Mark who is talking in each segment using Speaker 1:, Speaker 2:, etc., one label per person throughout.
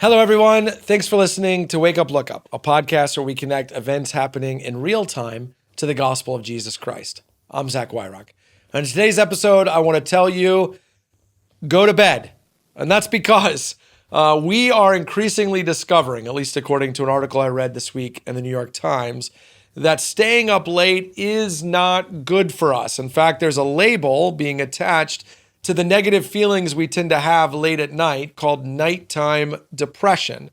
Speaker 1: Hello, everyone. Thanks for listening to Wake Up, Look Up, a podcast where we connect events happening in real time to the gospel of Jesus Christ. I'm Zach Weihrauch. And in today's episode, I want to tell you, go to bed. And that's because we are increasingly discovering, at least according to an article I read this week in the New York Times, that staying up late is not good for us. In fact, there's a label being attached to the negative feelings we tend to have late at night called nighttime depression.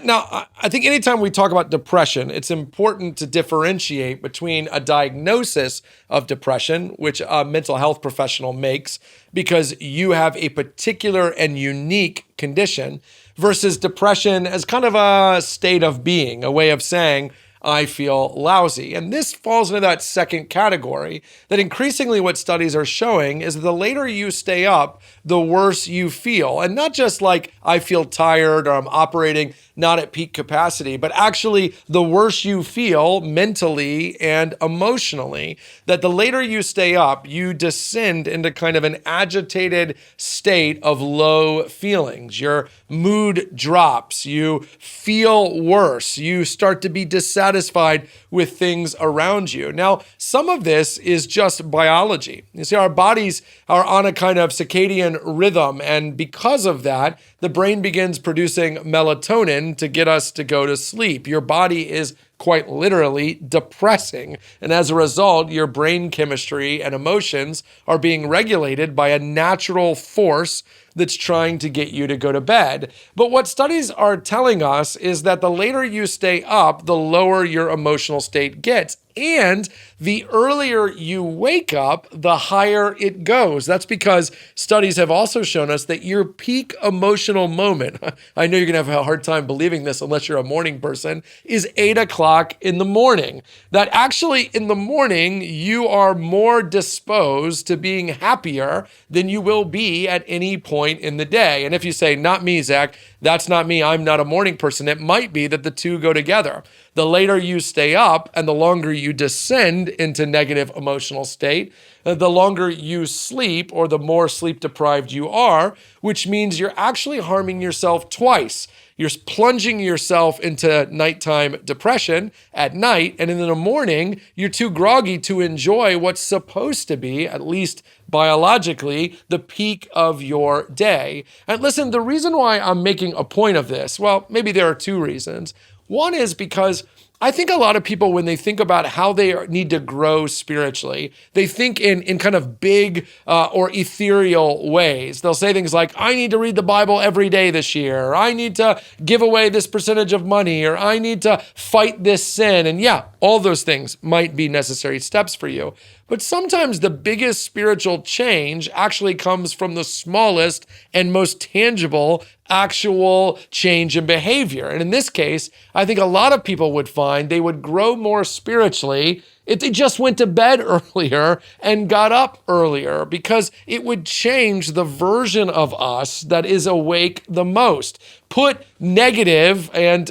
Speaker 1: Now, I think anytime we talk about depression, it's important to differentiate between a diagnosis of depression, which a mental health professional makes because you have a particular and unique condition, versus depression as kind of a state of being, a way of saying, I feel lousy. And this falls into that second category, that increasingly what studies are showing is that the later you stay up, the worse you feel. And not just like I feel tired or I'm operating not at peak capacity, but actually the worse you feel mentally and emotionally, that the later you stay up, you descend into kind of an agitated state of low feelings. Your mood drops, you feel worse, you start to be dissatisfied with things around you. Now, some of this is just biology. You see, our bodies are on a kind of circadian rhythm, and because of that, the brain begins producing melatonin to get us to go to sleep. Your body is quite literally depressing. And as a result, your brain chemistry and emotions are being regulated by a natural force that's trying to get you to go to bed. But what studies are telling us is that the later you stay up, the lower your emotional state gets. And the earlier you wake up, the higher it goes. That's because studies have also shown us that your peak emotional moment, I know you're going to have a hard time believing this unless you're a morning person, is 8 o'clock in the morning. That actually in the morning, you are more disposed to being happier than you will be at any point in the day. And if you say, not me, Zach, that's not me, I'm not a morning person, it might be that the two go together. The later you stay up and the longer you descend into negative emotional state, the longer you sleep or the more sleep deprived you are, which means you're actually harming yourself twice. You're plunging yourself into nighttime depression at night, and in the morning, you're too groggy to enjoy what's supposed to be, at least biologically, the peak of your day. And listen, the reason why I'm making a point of this, well, maybe there are two reasons. One is because I think a lot of people, when they think about how they need to grow spiritually, they think in kind of big or ethereal ways. They'll say things like, I need to read the Bible every day this year, or I need to give away this percentage of money, or I need to fight this sin. And yeah, all those things might be necessary steps for you. But sometimes the biggest spiritual change actually comes from the smallest and most tangible actual change in behavior. And in this case, I think a lot of people would find they would grow more spiritually if they just went to bed earlier and got up earlier, because it would change the version of us that is awake the most. Put negative and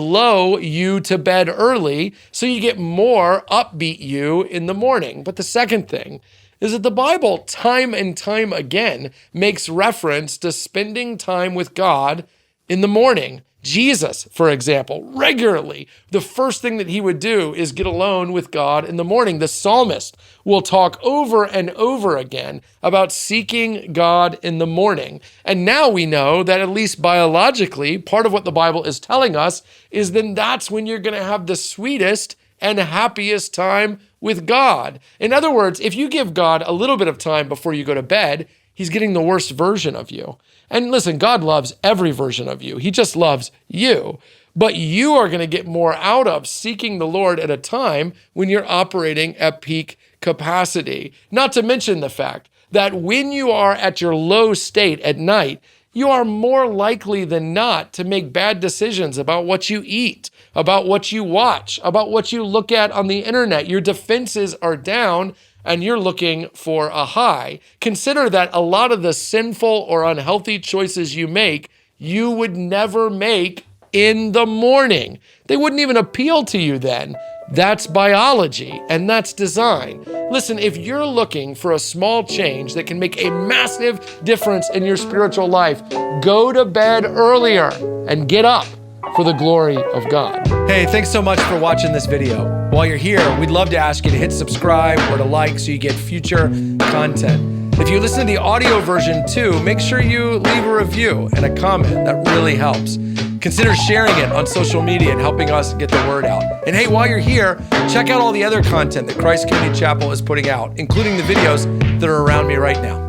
Speaker 1: low you to bed early so you get more upbeat you in the morning. But the second thing is that the Bible time and time again makes reference to spending time with God in the morning. Jesus, for example, regularly, the first thing that he would do is get alone with God in the morning. The psalmist will talk over and over again about seeking God in the morning. And now we know that at least biologically, part of what the Bible is telling us is then that's when you're going to have the sweetest and happiest time with God. In other words, if you give God a little bit of time before you go to bed, he's getting the worst version of you. And listen, God loves every version of you. He just loves you. But you are going to get more out of seeking the Lord at a time when you're operating at peak capacity. Not to mention the fact that when you are at your low state at night, you are more likely than not to make bad decisions about what you eat, about what you watch, about what you look at on the internet. Your defenses are down and you're looking for a high. Consider that a lot of the sinful or unhealthy choices you make, you would never make in the morning. They wouldn't even appeal to you then. That's biology and that's design. Listen, if you're looking for a small change that can make a massive difference in your spiritual life, go to bed earlier and get up for the glory of God. Hey, thanks so much for watching this video. While you're here, we'd love to ask you to hit subscribe or to like so you get future content. If you listen to the audio version too, make sure you leave a review and a comment. That really helps. Consider sharing it on social media and helping us get the word out. And hey, while you're here, check out all the other content that Christ Community Chapel is putting out, including the videos that are around me right now.